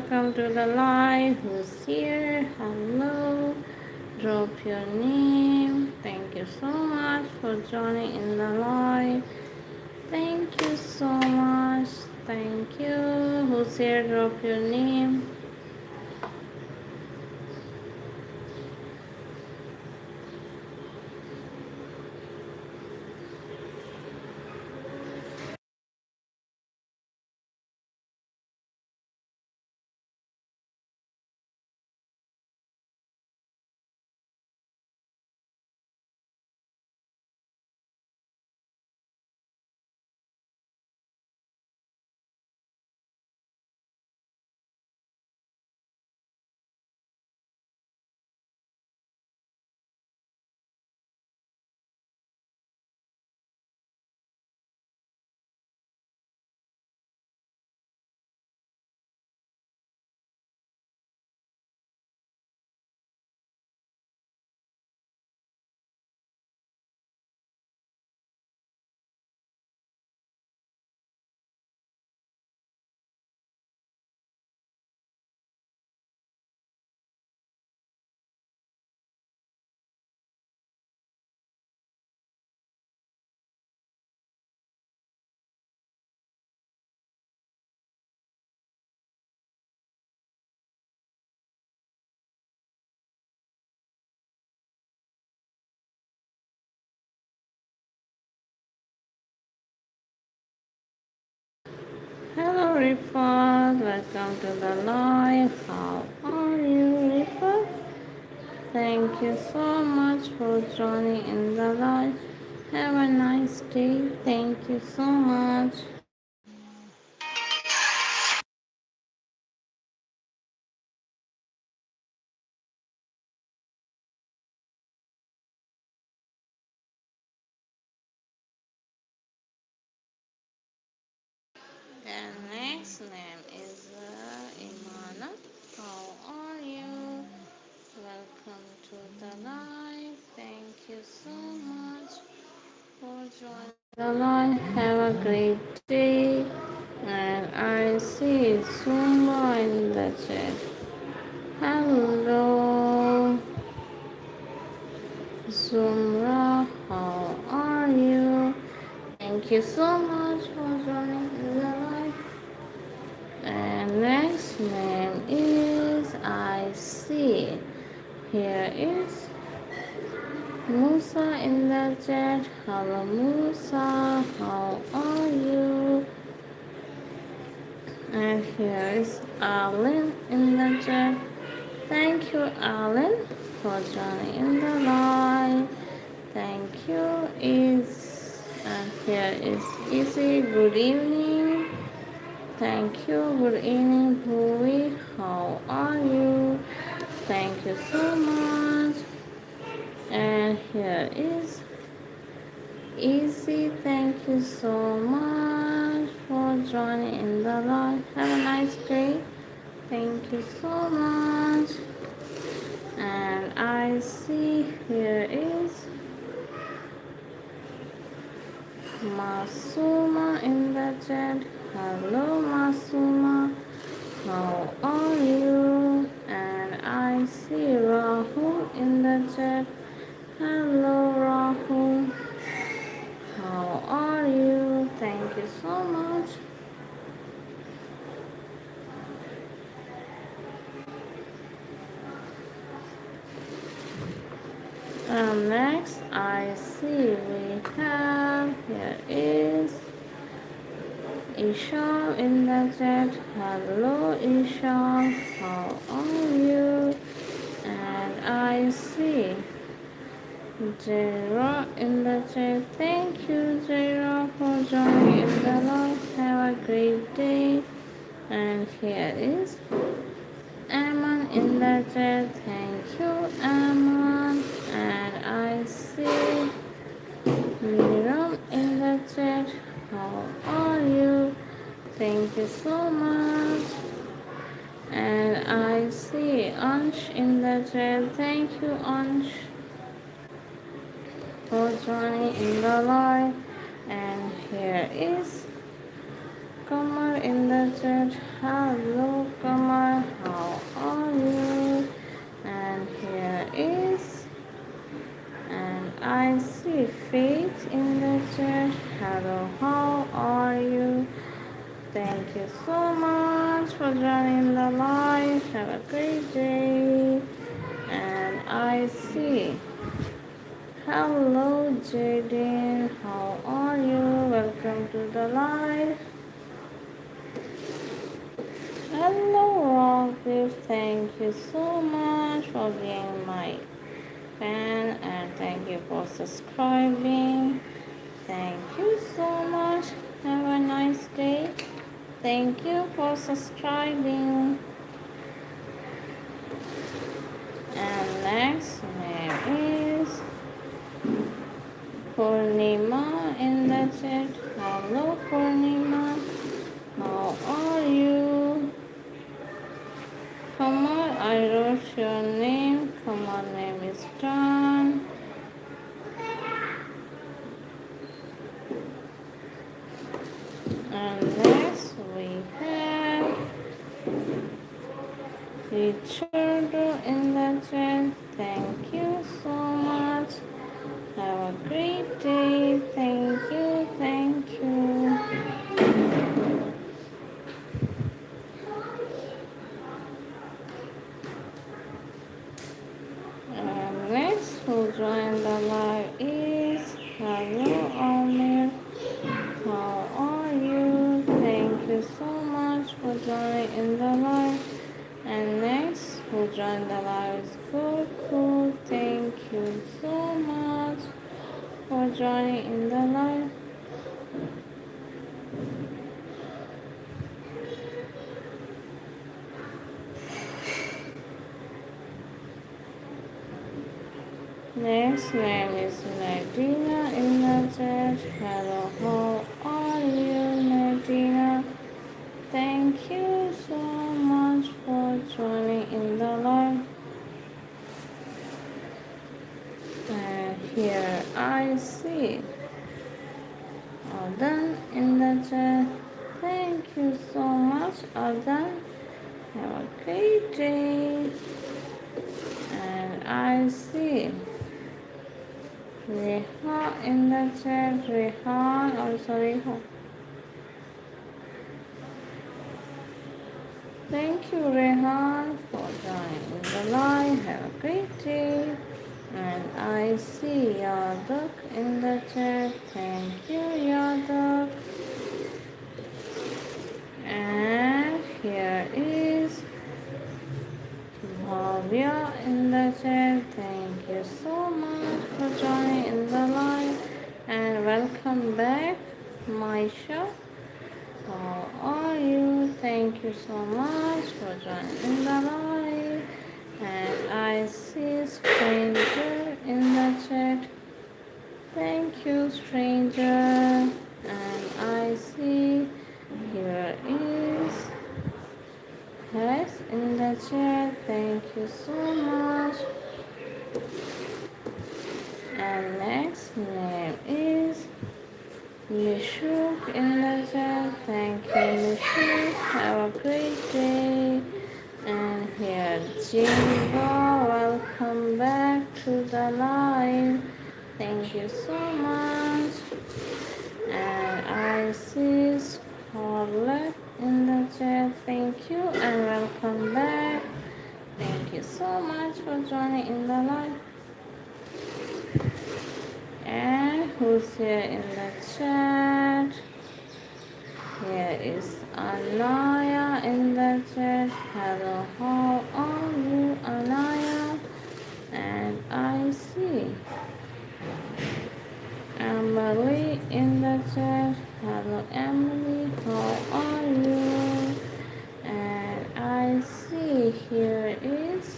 welcome to the live. Who's here? Hello. Drop your name. Thank you so much for joining in the live. Thank you so much. Thank you. Who's here? Drop your name. Hello, Rifa. Welcome to the live. How are you, Rifa? Thank you so much for joining in the live. Have a nice day. Thank you so much. The next name is Imana. How are you? Welcome to the live. Thank you so much for joining the live. Have a great day. And I see Zumba in the chat. Hello, Zumra. How are you? Thank you so much for joining the live. And next name is I see. Here is Musa in the chat. Hello Musa, how are you? And here is Alan in the chat. Thank you Alan for joining in the live. Thank you. And here is Easy. Good evening. Thank you. Good evening, Bhuvi. How are you? Thank you so much. And here is Easy. Thank you so much for joining in the live. Have a nice day. Thank you so much. And I see here is Masuma in the chat. Hello, Masuma. How are you? And I see Rahul in the chat. Hello, Rahul. How are you? Thank you so much. Next, I see we have here is Isha in the chat. Hello, Isha. How are you? And I see Jira in the chat. Thank you, Jira, for joining in the live. Have a great day. And here is Aman in the chat. Thank you, Aman. And I see Miram in the chat. How are you? Thank you so much. And I see Ansh in the chat. Thank you, Ansh, for joining in the live. And here is Kamar in the chat. Hello, Kamal. How are you? And here is. And I see Faith in the chat. Hello, how are you? Thank you so much for joining the live. Have a great day. And I see. Hello, Jaden. How are you? Welcome to the live. Hello, Rockcliffe. Thank you so much for being my fan and thank you for subscribing. Thank you so much. Have a nice day. Thank you for subscribing. And next name is Purnima in the chat. Hello, Purnima. How are you? Come on, I wrote your name. Come on, name is John. And next we have Richard in the chat. Thank you so much. Have a great day. Thank you. Thank you. And next who joined the live is Hello Amir. How are you? Thank you so much for joining in the live. And next who joined the live is Goku. Thank you so much for joining in the live. Next name is Nadina in the chat. Hello, how are you, Nadina? Thank you so much for joining in the live. And here I see Alden in the chat. Thank you so much, Alden. Have a great day. And I see Rehan in the chat. Rehan, also Rehan. Thank you, Rehan, for joining the live. Have a great day. And I see Yadak in the chat. Thank you, Yadak. And here is Bhavya in the chat. Thank you so much for joining in the live. And welcome back, Maisha. How are you? Thank you so much for joining in the live. And I see stranger in the chat. Thank you, stranger. And I see here is Yes in the chat. Thank you so much. And next name is Mishuk in the chat. Thank you, Mishuk. Have a great day. And here, Jiva, welcome back to the live. Thank you so much. And I see Scarlett in the chat. Thank you and welcome back. Thank you so much for joining in the live. And who's here in the chat? Here is Anaya in the chat. Hello, how are you, Anaya? And I see Emily in the chat. Hello, Emily, how are you? And I see here is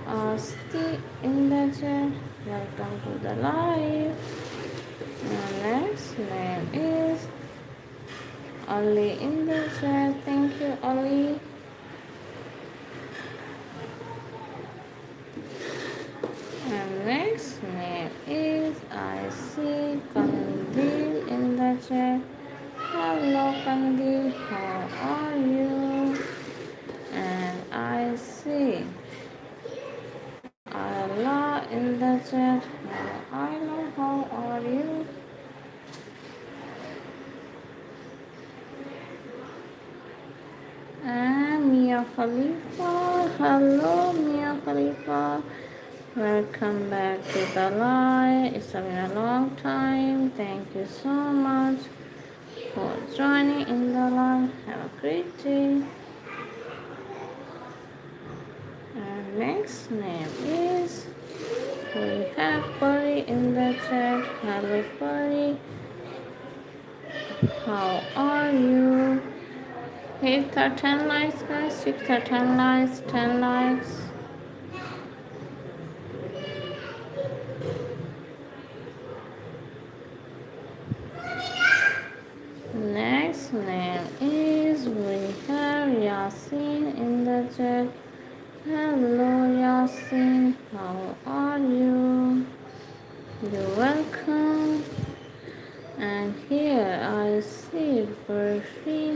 Asti in the chat. Welcome to the live. And next name is Ali in the chat. Thank you, Ali. And next name is I see Kandil in the chat. Hello, Kandi. How are you? And I see Ayla in the chat. Hello, Ayla. How are you? And Mia Khalifa. Hello, Mia Khalifa. Welcome back to the live. It's been a long time. Thank you so much for joining in the live. Have a great day. And next name is, we have Puri in the chat. Hello, Puri. How are you? Hit the 10 likes, guys. Hit the 10 likes. 10 likes. Next name is, we have Yasin in the chat. Hello, Yasin. How are you? You're welcome. And here I see Burfi.